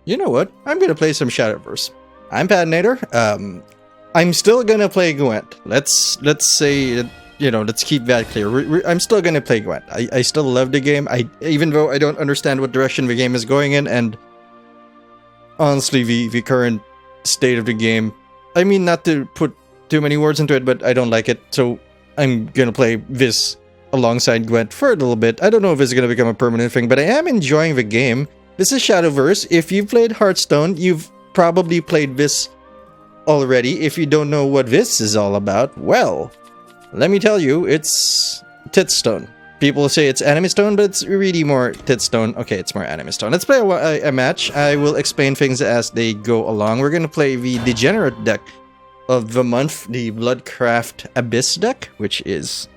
You know what? I'm gonna play some Shadowverse. I'm Patinator. I'm still gonna play Gwent. Let's say, let's keep that clear. I'm still gonna play Gwent. I still love the game. Even though I don't understand what direction the game is going in, and honestly, the current state of the game. I mean, not to put too many words into it, but I don't like it. So I'm gonna play this alongside Gwent for a little bit. I don't know if it's gonna become a permanent thing, but I am enjoying the game. This is Shadowverse. If you've played Hearthstone, you've probably played this already. If you don't know what this is all about, well, let me tell you, it's Titstone. People say it's Anime Stone, but it's really more Titstone. Okay, it's more Anime Stone. Let's play a match. I will explain things as they go along. We're gonna play the Degenerate deck of the month, the Bloodcraft Abyss deck, which is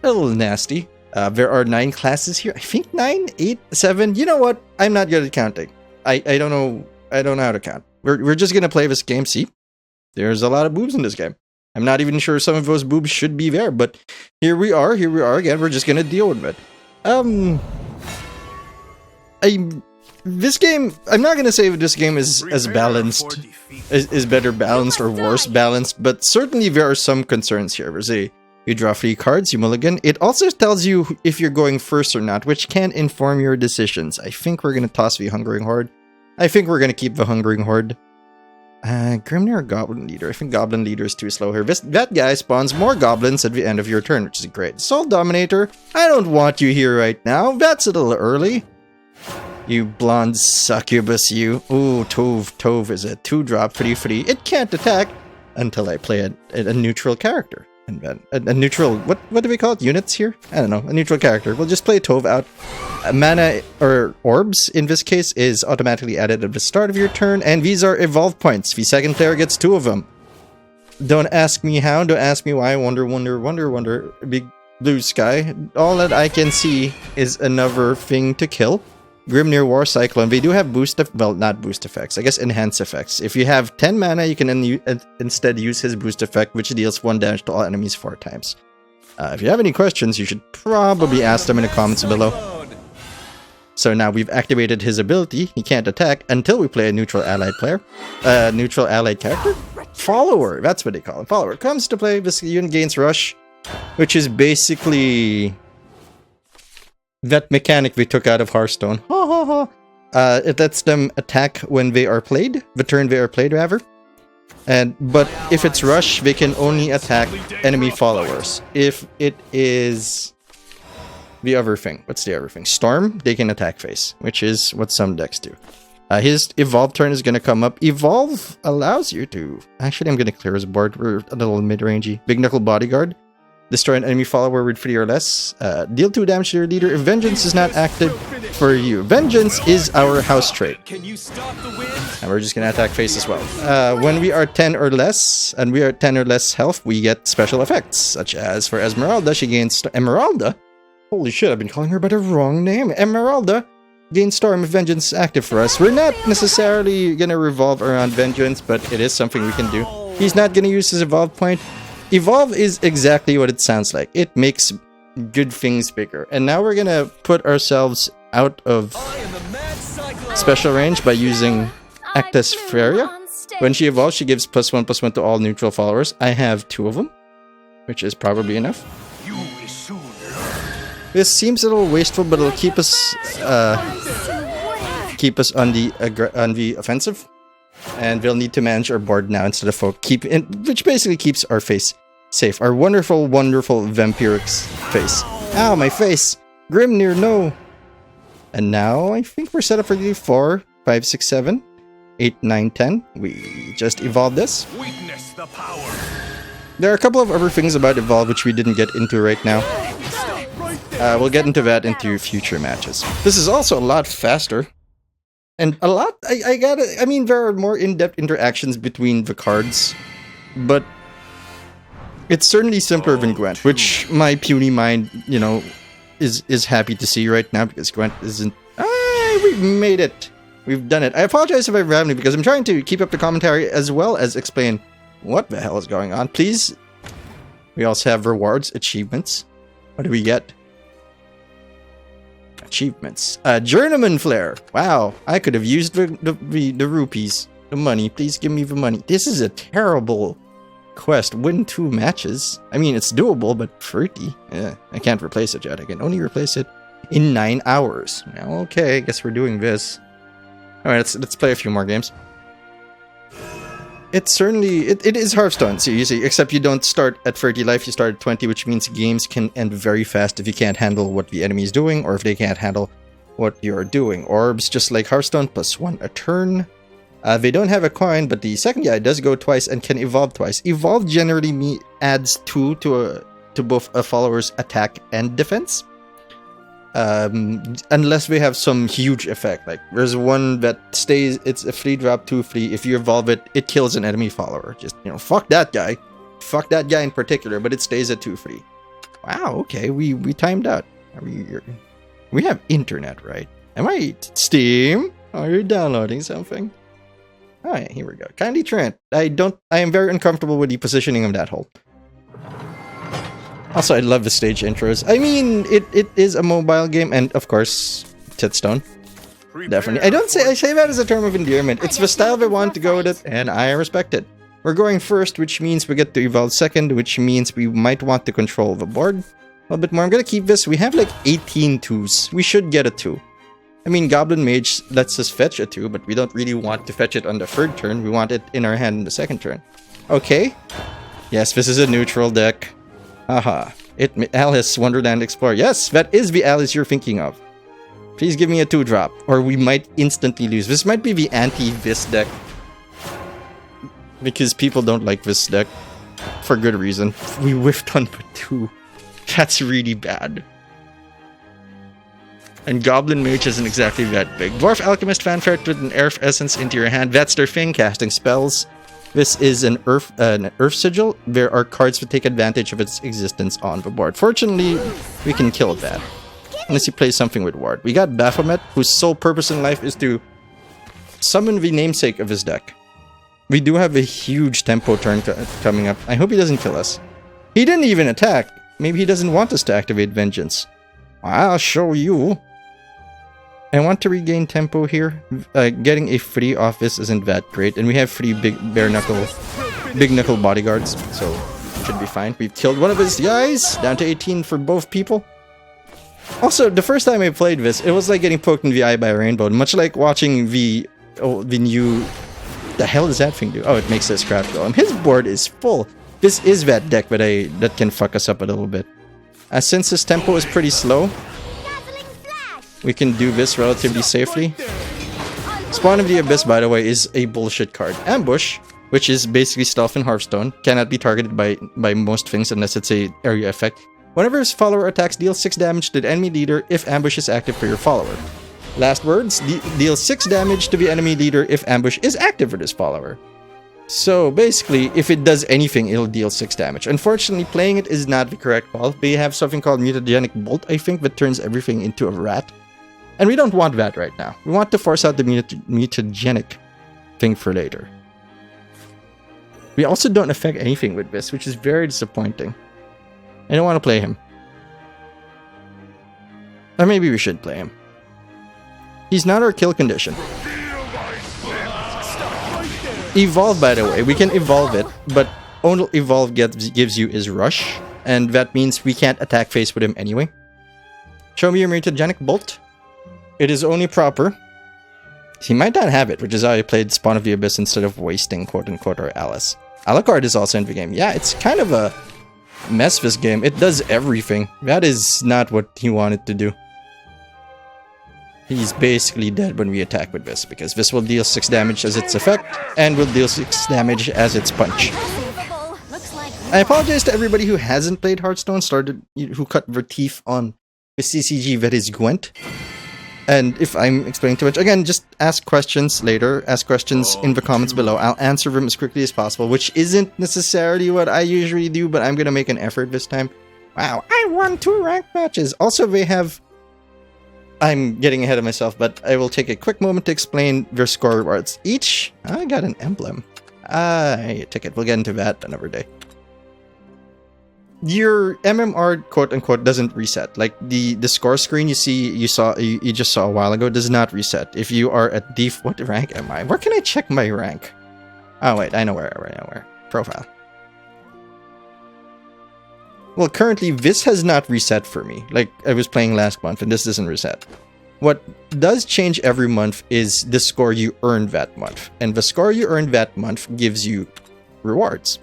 a little nasty. There are 9 classes here. I think 9, 8, 7. You know what? I'm not good at counting. I don't know. I don't know how to count. We're just gonna play this game. See, there's a lot of boobs in this game. I'm not even sure some of those boobs should be there, but here we are. Here we are again. We're just gonna deal with it. This game. I'm not gonna say that this game is as balanced, is better balanced or worse balanced, but certainly there are some concerns here. You draw 3 cards, you mulligan. It also tells you if you're going first or not, which can inform your decisions. I think we're going to toss the Hungering Horde. I think we're going to keep the Hungering Horde. Grimnir or Goblin Leader? I think Goblin Leader is too slow here. That guy spawns more goblins at the end of your turn, which is great. Soul Dominator, I don't want you here right now. That's a little early. You blonde succubus, you. Ooh, Tove. Tove is a 2-drop, 3/3. It can't attack until I play a neutral character. And then a neutral, what do we call it? Units here? I don't know. A neutral character. We'll just play Tove out. Mana or orbs in this case is automatically added at the start of your turn, and these are evolve points. The second player gets 2 of them. Don't ask me how. Don't ask me why. Wonder. Big blue sky. All that I can see is another thing to kill. Grimnir War Cyclone. They do have not boost effects. I guess enhance effects. If you have 10 mana, you can instead use his boost effect, which deals 1 damage to all enemies 4 times. If you have any questions, you should probably ask them in the comments below. So now we've activated his ability. He can't attack until we play a neutral allied player. Neutral allied character? Follower. That's what they call it. Follower. Comes to play. This unit gains Rush, which is basically that mechanic we took out of Hearthstone. It lets them attack when they are played. The turn they are played, rather. But if it's Rush, they can only attack enemy followers. If it is the other thing. What's the other thing? Storm, they can attack face, which is what some decks do. His Evolve turn is going to come up. Evolve allows you to... Actually, I'm going to clear his board. We're a little mid-rangey. Big Knuckle Bodyguard. Destroy an enemy follower with 3 or less. Deal 2 damage to your leader if Vengeance is not active for you. Vengeance is our house trait. And we're just gonna attack face as well. When we are 10 or less, and we are 10 or less health, we get special effects. Such as for Esmeralda, she gains... Emeralda? Holy shit, I've been calling her by the wrong name. Emeralda gains Storm if Vengeance is active for us. We're not necessarily gonna revolve around Vengeance, but it is something we can do. He's not gonna use his Evolve point. Evolve is exactly what it sounds like. It makes good things bigger. And now we're gonna put ourselves out of special range by using Actus Feria. When she evolves, she gives +1/+1 to all neutral followers. I have 2 of them, which is probably enough. This seems a little wasteful, but it'll keep us on the offensive. And we'll need to manage our board now instead of which basically keeps our face safe. Our wonderful, wonderful Vampiric's face. Ow, my face! Grimnir, no! And now I think we're set up for the 4, 5, 6, 7, 8, 9, 10. We just evolved this. Witness the power. There are a couple of other things about Evolve which we didn't get into right now. We'll get into that into future matches. This is also a lot faster. And a lot, I mean, there are more in-depth interactions between the cards, but it's certainly simpler than Gwent, which my puny mind, is happy to see right now, because Gwent isn't... we made it! We've done it. I apologize if I'm rambling, because I'm trying to keep up the commentary as well as explain what the hell is going on. Please. We also have rewards, achievements. What do we get? achievements. Journeyman Flare. Wow, I could have used the rupees. The money. Please give me the money. This is a terrible quest. Win 2 matches. I mean, it's doable, but 30. Yeah, I can't replace it yet. I can only replace it in 9 hours. Well, okay, I guess we're doing this. Alright, let's play a few more games. It's certainly... It is Hearthstone, so you see, except you don't start at 30 life, you start at 20, which means games can end very fast if you can't handle what the enemy is doing, or if they can't handle what you're doing. Orbs, just like Hearthstone, +1 a turn. They don't have a coin, but the second guy does go twice and can evolve twice. Evolve generally adds 2 to both a follower's attack and defense. Unless we have some huge effect, like there's one that stays, it's a free drop, 2 free. If you evolve it, it kills an enemy follower. Just, you know, fuck that guy. Fuck that guy in particular, but it stays at 2 free. Wow, okay, we timed out. We have internet, right? Am I Steam? Are you downloading something? Alright, here we go. Kindly Trent. I am very uncomfortable with the positioning of that hole. Also, I love the stage intros. I mean, it is a mobile game, and of course, Hearthstone. Definitely. I say that as a term of endearment. It's the style they want to go with it, and I respect it. We're going first, which means we get to evolve second, which means we might want to control the board a little bit more. I'm gonna keep this. We have like 18 2s. We should get a 2. I mean, Goblin Mage lets us fetch a 2, but we don't really want to fetch it on the 3rd turn. We want it in our hand in the 2nd turn. Okay. Yes, this is a neutral deck. Haha. Alice Wonderland Explorer. Yes, that is the Alice you're thinking of. Please give me a 2-drop, or we might instantly lose. This might be the anti-this deck. Because people don't like this deck. For good reason. We whiffed on the 2. That's really bad. And Goblin Mage isn't exactly that big. Dwarf Alchemist Fanfare with an Earth Essence into your hand. That's their thing, casting spells. This is an Earth Sigil. There are cards that take advantage of its existence on the board. Fortunately, we can kill that. Unless you play something with Ward. We got Baphomet, whose sole purpose in life is to summon the namesake of his deck. We do have a huge tempo turn coming up. I hope he doesn't kill us. He didn't even attack. Maybe he doesn't want us to activate Vengeance. I'll show you. I want to regain tempo here. Getting a free off this isn't that great, and we have 3 big knuckle bodyguards, so should be fine. We've killed one of his guys, down to 18 for both people. Also, the first time I played this, it was like getting poked in the eye by a rainbow, much like watching the new... The hell does that thing do? Oh, it makes this crap go. His board is full. This is that deck that can fuck us up a little bit. Since his tempo is pretty slow, we can do this relatively safely. Spawn of the Abyss, by the way, is a bullshit card. Ambush, which is basically stealth in Hearthstone, cannot be targeted by most things unless it's a area effect. Whenever his follower attacks, deal 6 damage to the enemy leader if ambush is active for your follower. Last words, deal 6 damage to the enemy leader if ambush is active for this follower. So basically, if it does anything, it'll deal 6 damage. Unfortunately, playing it is not the correct call. They have something called Mutagenic Bolt, I think, that turns everything into a rat. And we don't want that right now. We want to force out the mutagenic thing for later. We also don't affect anything with this, which is very disappointing. I don't want to play him. Or maybe we should play him. He's not our kill condition. Evolve, by the way. We can evolve it, but all evolve gives you is rush. And that means we can't attack face with him anyway. Show me your mutagenic bolt. It is only proper. He might not have it, which is how I played Spawn of the Abyss instead of wasting quote-unquote our Alice. Alucard is also in the game. Yeah, it's kind of a mess, this game. It does everything. That is not what he wanted to do. He's basically dead when we attack with this, because this will deal 6 damage as its effect, and will deal 6 damage as its punch. I apologize to everybody who hasn't played Hearthstone, who cut their teeth on the CCG that is Gwent. And if I'm explaining too much, again, just ask questions later. Ask questions in the comments below. I'll answer them as quickly as possible, which isn't necessarily what I usually do, but I'm going to make an effort this time. Wow, I won 2 ranked matches. Also, they have... I'm getting ahead of myself, but I will take a quick moment to explain their score rewards. Each... I got an emblem. A ticket. We'll get into that another day. your MMR quote unquote doesn't reset. Like the score screen you just saw a while ago does not reset. If you are at what rank am I? Where can I check my rank? Oh wait, I know where. Profile. Well, currently this has not reset for me. Like I was playing last month and this doesn't reset. What does change every month is the score you earned that month. And the score you earned that month gives you rewards.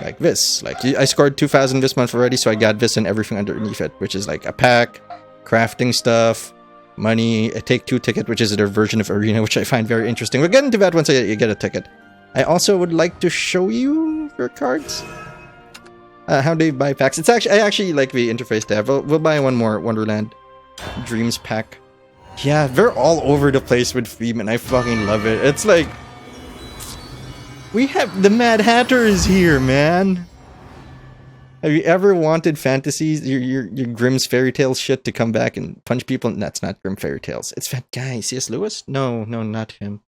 Like this. Like I scored 2,000 this month already, so I got this and everything underneath it, which is like a pack, crafting stuff, money, a Take-Two ticket, which is their version of Arena, which I find very interesting. We'll get into that once I get a ticket. I also would like to show you your cards. How do you buy packs? I actually like the interface tab. We'll buy one more Wonderland Dreams pack. Yeah, they're all over the place with theme, and I fucking love it. It's like we have the Mad Hatter is here, man. Have you ever wanted fantasies, your Grimm's fairy tales shit to come back and punch people? That's not Grimm fairy tales. It's that guy, C.S. Lewis? No, not him.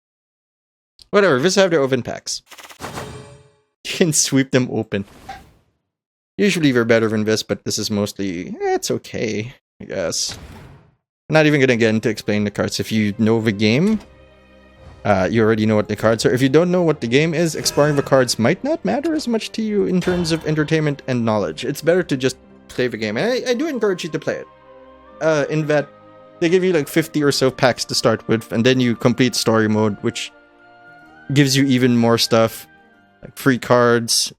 Whatever. Just have to open packs. You can sweep them open. Usually they're better than this, but this is mostly, it's okay, I guess. I'm not even gonna get into explaining the cards. If you know the game, you already know what the cards are. If you don't know what the game is, exploring the cards might not matter as much to you in terms of entertainment and knowledge. It's better to just play the game, and I do encourage you to play it. In that, they give you like 50 or so packs to start with, and then you complete story mode, which gives you even more stuff. Like free cards,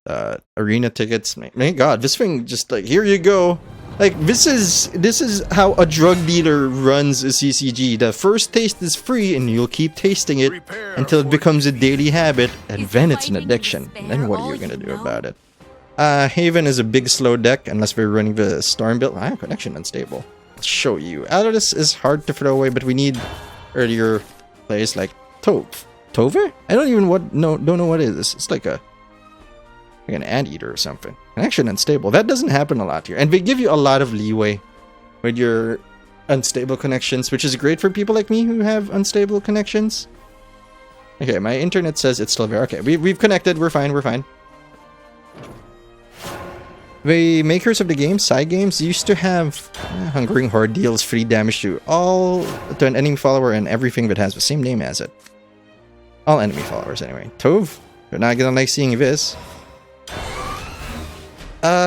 arena tickets. My god, this thing just like, here you go. Like, this is how a drug dealer runs a CCG. The first taste is free, and you'll keep tasting it until it becomes a daily habit, and then it's an addiction. And then what are you gonna do about it? Haven is a big slow deck, unless we're running the Storm build. Connection unstable. I'll show you. Atlas is hard to throw away, but we need earlier plays like Tove. Tove? I don't know what it is. It's like an anteater or something. Connection unstable. That doesn't happen a lot here. And they give you a lot of leeway with your unstable connections, which is great for people like me who have unstable connections. Okay, my internet says it's still there. Okay, we've connected. We're fine. The makers of the game, side games, used to have Hungering Horde deals free damage to an enemy follower and everything that has the same name as it. All enemy followers, anyway. Tove, you're not gonna like seeing this.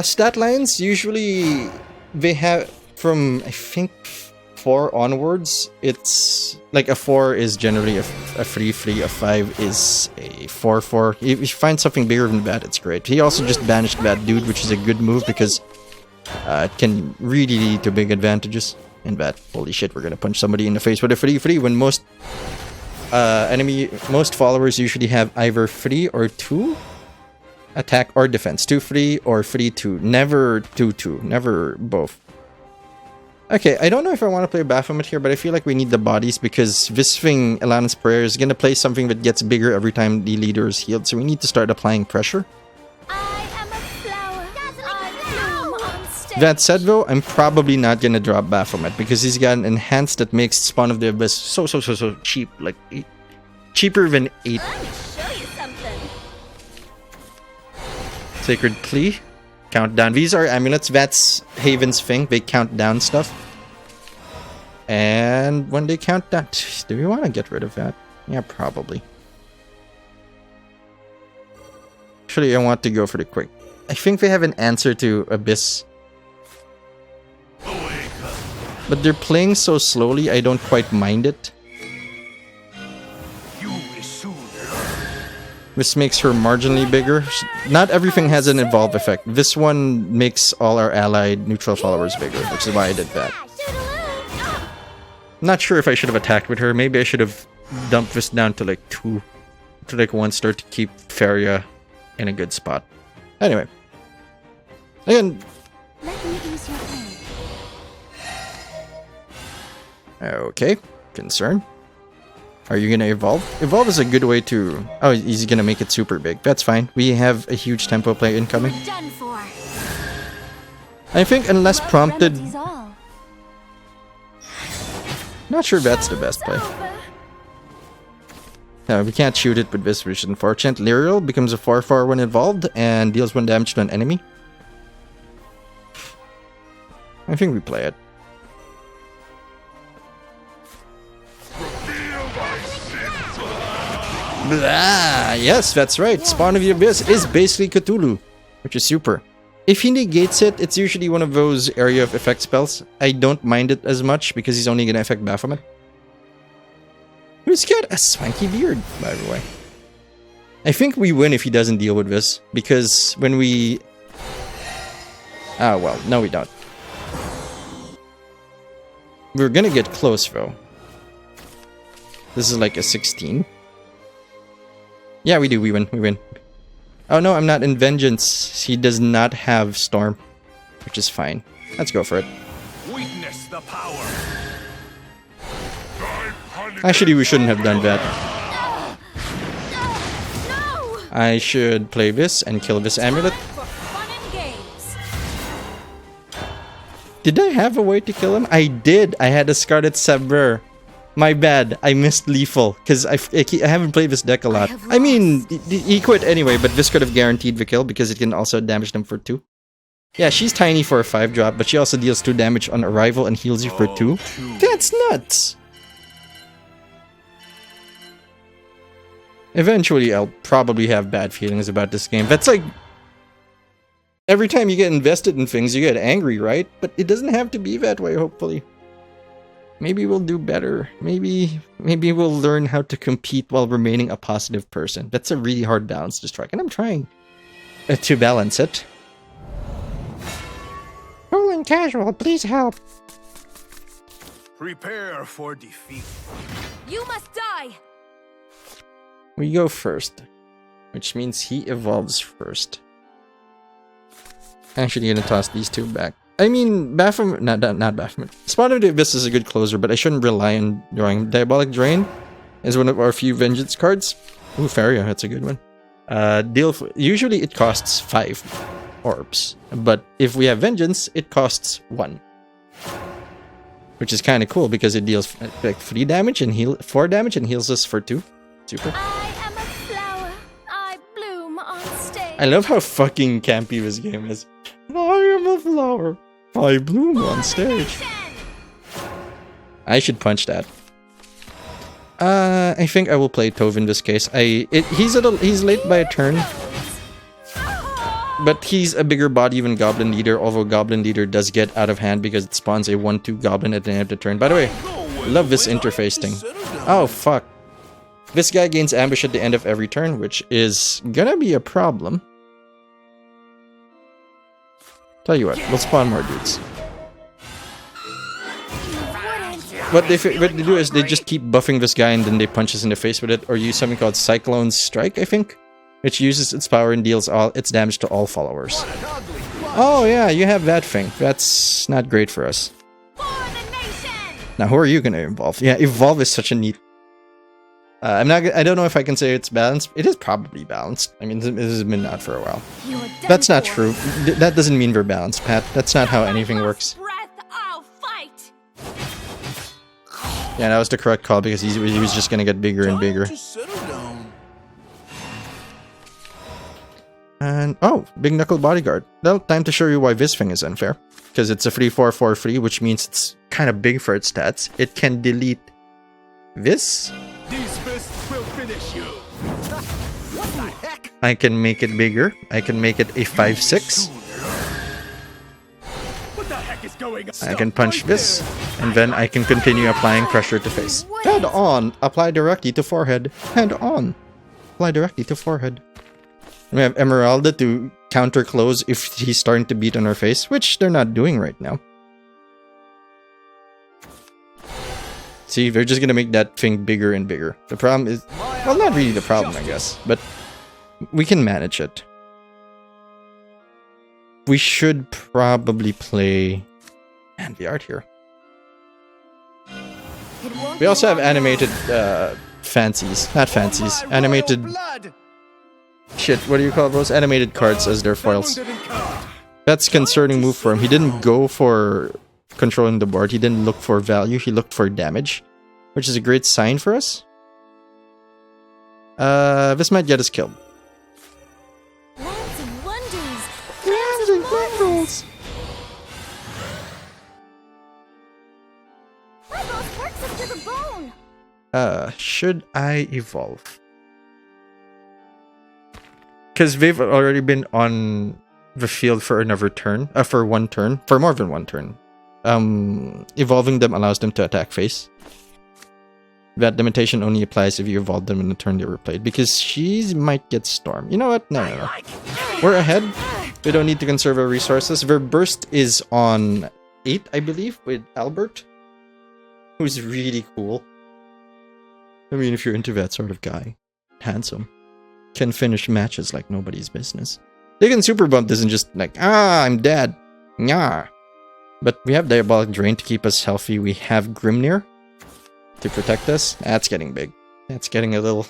Stat lines, usually they have from, I think, 4 onwards. It's like a 4 is generally a 3/3, a 5 is a 4/4. If you find something bigger than that, it's great. He also just banished that dude, which is a good move because it can really lead to big advantages. And that, holy shit, we're gonna punch somebody in the face with a 3/3 when most followers usually have either 3 or 2 attack or defense. 2/3 or 3/2. Never 2/2. Never both. Okay, I don't know if I want to play Baphomet here, but I feel like we need the bodies because this thing, Alanis Prayer, is going to play something that gets bigger every time the leader is healed, so we need to start applying pressure. I am a flower. I bloom on stage. That said though, I'm probably not going to drop Baphomet because he's got an enhanced that makes Spawn of the Abyss so cheap. Like, cheaper than 8. Let me show you something. Sacred Plea. Countdown. These are amulets. That's Haven's thing. They count down stuff. And when they count down... Do we want to get rid of that? Yeah, probably. Actually, I want to go for the quick. I think they have an answer to Abyss. But they're playing so slowly, I don't quite mind it. This makes her marginally bigger. Not everything has an evolve effect. This one makes all our allied neutral followers bigger, which is why I did that. Not sure if I should have attacked with her. Maybe I should have dumped this down to like 2. To like 1 star to keep Feria in a good spot. Anyway. Again. Let me use your hand. Okay. Concern. Are you gonna evolve? Evolve is a good way to... Oh, he's gonna make it super big. That's fine. We have a huge tempo play incoming. Done for. I think unless prompted... Not sure that's the best play. No, we can't shoot it with this, which is unfortunate. Lyrial becomes a 4/4 when evolved and deals 1 damage to an enemy. I think we play it. Blah! Yes, that's right. Spawn of the Abyss is basically Cthulhu, which is super. If he negates it, it's usually one of those area of effect spells. I don't mind it as much because he's only gonna affect Baphomet. Who's got a swanky beard, by the way? I think we win if he doesn't deal with this, because when we... Ah, well, no we don't. We're gonna get close, though. This is like a 16. Yeah, we do, we win. Oh no, I'm not in Vengeance. He does not have Storm, which is fine. Let's go for it. Witness the power. Actually, we shouldn't have done that. No! I should play this and kill this amulet. For fun and games. Did I have a way to kill him? I did. I had a Scarlet Sabre. My bad. I missed Lethal because I haven't played this deck a lot. I mean, he quit anyway, but this could have guaranteed the kill because it can also damage them for 2. Yeah, she's tiny for a 5-drop, but she also deals 2 damage on arrival and heals you for 2. That's nuts! Eventually, I'll probably have bad feelings about this game. That's like... Every time you get invested in things, you get angry, right? But it doesn't have to be that way, hopefully. Maybe we'll do better. Maybe we'll learn how to compete while remaining a positive person. That's a really hard balance to strike, and I'm trying to balance it. Rolling casual, please help. Prepare for defeat. You must die! We go first, which means he evolves first. Actually gonna toss these 2 back. I mean, Baphomet, not Baphomet. Spawn of the Abyss is a good closer, but I shouldn't rely on drawing. Diabolic Drain is one of our few Vengeance cards. Ooh, Faria, that's a good one. Usually it costs 5 orbs, but if we have Vengeance, it costs 1. Which is kind of cool because it deals like 3 damage and 4 damage and heals us for 2. Super. I am a flower. I bloom on stage. I love how fucking campy this game is. I am a flower. I bloom on stage. I should punch that. I think I will play Tove in this case. He's late by a turn. But he's a bigger body than Goblin Leader, although Goblin Leader does get out of hand because it spawns a 1/2 Goblin at the end of the turn. By the way, love this interface thing. Oh, fuck. This guy gains ambush at the end of every turn, which is gonna be a problem. Tell you what, we'll spawn more dudes. What they do is they just keep buffing this guy and then they punch us in the face with it, or use something called Cyclone Strike, I think, which uses its power and deals all its damage to all followers. Oh yeah, you have that thing. That's not great for us. Now who are you gonna evolve? Yeah, evolve is such a neat... I don't know if I can say it's balanced. It is probably balanced. I mean, this has been out for a while. That's not true. That doesn't mean we're balanced, Pat. That's not how anything works. Yeah, that was the correct call because he was just gonna get bigger and bigger. And oh, Big Knuckle Bodyguard. Well, time to show you why this thing is unfair. Because it's a 3/4/4 free, which means it's kind of big for its stats. It can delete this. These fists will finish you. What the heck? I can make it bigger. I can make it a 5/6. What the heck is going on? I can punch this, and then I can continue applying pressure to face. Head on, apply directly to forehead. Head on, apply directly to forehead. We have Emeralda to counter close if he's starting to beat on our face, which they're not doing right now. See, they're just gonna make that thing bigger and bigger. The problem is, well, not really the problem, I guess, but we can manage it. We should probably play... Man, the art here. We also have animated fancies. Not fancies. Animated... Shit, what do you call those? Animated cards as their foils. That's a concerning move for him. He didn't go for controlling the board. He didn't look for value. He looked for damage, which is a great sign for us. This might get us killed. Lands and wonders. Lands and wonders. Should I evolve? Because they've already been on the field for another turn. For one turn. For more than one turn. Evolving them allows them to attack face. That limitation only applies if you evolve them in the turn they were played. Because she might get Storm. You know what? No. We're ahead. We don't need to conserve our resources. Their burst is on 8, I believe, with Albert. Who's really cool. I mean, if you're into that sort of guy. Handsome. Can finish matches like nobody's business. Taking Super Bump isn't just like, I'm dead. Nah. But we have Diabolic Drain to keep us healthy. We have Grimnir to protect us. That's getting big. That's getting a little...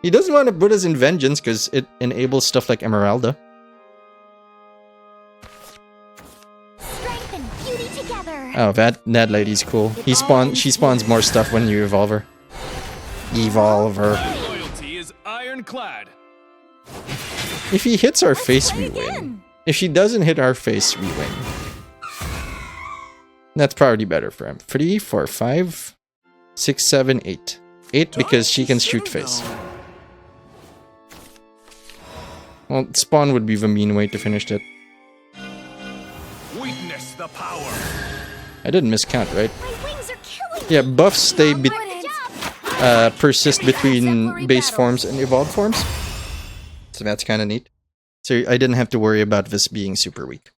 He doesn't want to put us in Vengeance because it enables stuff like Emeralda. Strength and beauty together. Oh, that lady's cool. She spawns more stuff when you evolve her. Evolve her. Loyalty is ironclad. If he hits our face, we win. If she doesn't hit our face, we win. That's probably better for him. 3, 4, 5, 6, 7, 8. 8 because she can shoot face. Well, spawn would be the mean way to finish it. Witness the power. I didn't miscount, right? My wings are killing Yeah, buffs stay me. persist between base forms and evolved forms. So that's kind of neat. So I didn't have to worry about this being super weak.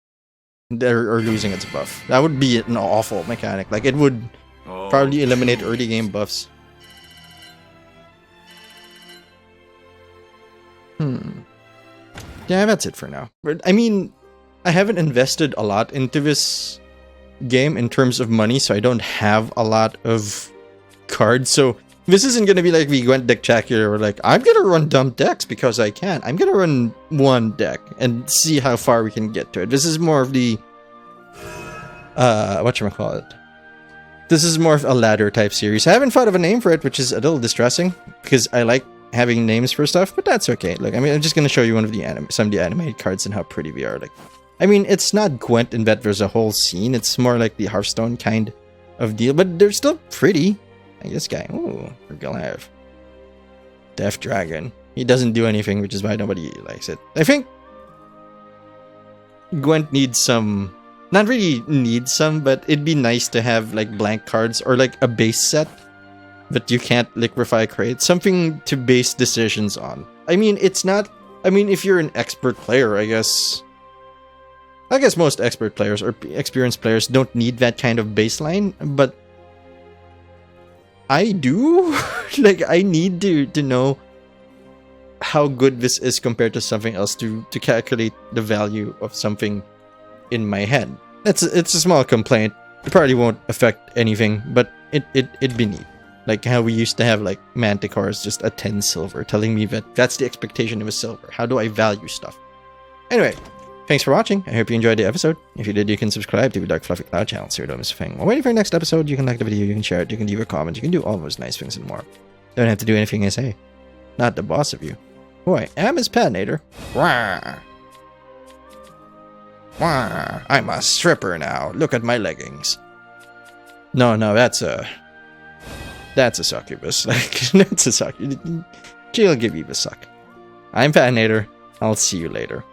Or losing its buff. That would be an awful mechanic. Like, it would probably eliminate early game buffs. Yeah, that's it for now. But, I mean, I haven't invested a lot into this game in terms of money, so I don't have a lot of cards. So this isn't going to be like we went deck-tacular. We're like, I'm going to run dumb decks because I can. I'm going to run one deck and see how far we can get to it. This is more of the... whatchamacallit? This is more of a ladder type series. I haven't thought of a name for it, which is a little distressing because I like having names for stuff, but that's okay. Look, I mean, I'm just going to show you one of the some of the animated cards and how pretty they are. Like, I mean, it's not Gwent in that there's a whole scene. It's more like the Hearthstone kind of deal, but they're still pretty. Like this guy. Ooh, we're gonna have Death Dragon. He doesn't do anything, which is why nobody likes it. I think Gwent needs some... Not really needs some, but it'd be nice to have like blank cards or like a base set that you can't liquefy create. Something to base decisions on. I mean, it's not... I mean, if you're an expert player, I guess most expert players or experienced players don't need that kind of baseline, but I do. Like, I need to know how good this is compared to something else to calculate the value of something in my head. It's a small complaint. It probably won't affect anything, but it'd be neat. Like how we used to have like Manticores just a 10 silver, telling me that that's the expectation of a silver. How do I value stuff? Anyway, thanks for watching. I hope you enjoyed the episode. If you did, you can subscribe to the Dark Fluffy Cloud channel so you don't miss a thing. While waiting for your next episode, you can like the video, you can share it, you can leave a comment, you can do all those nice things and more. Don't have to do anything I say. Not the boss of you. Who I am is Patinator. Wah! Wah! I'm a stripper now. Look at my leggings. No, that's a succubus. Like, that's a succubus. She'll give you the suck. I'm Patinator. I'll see you later.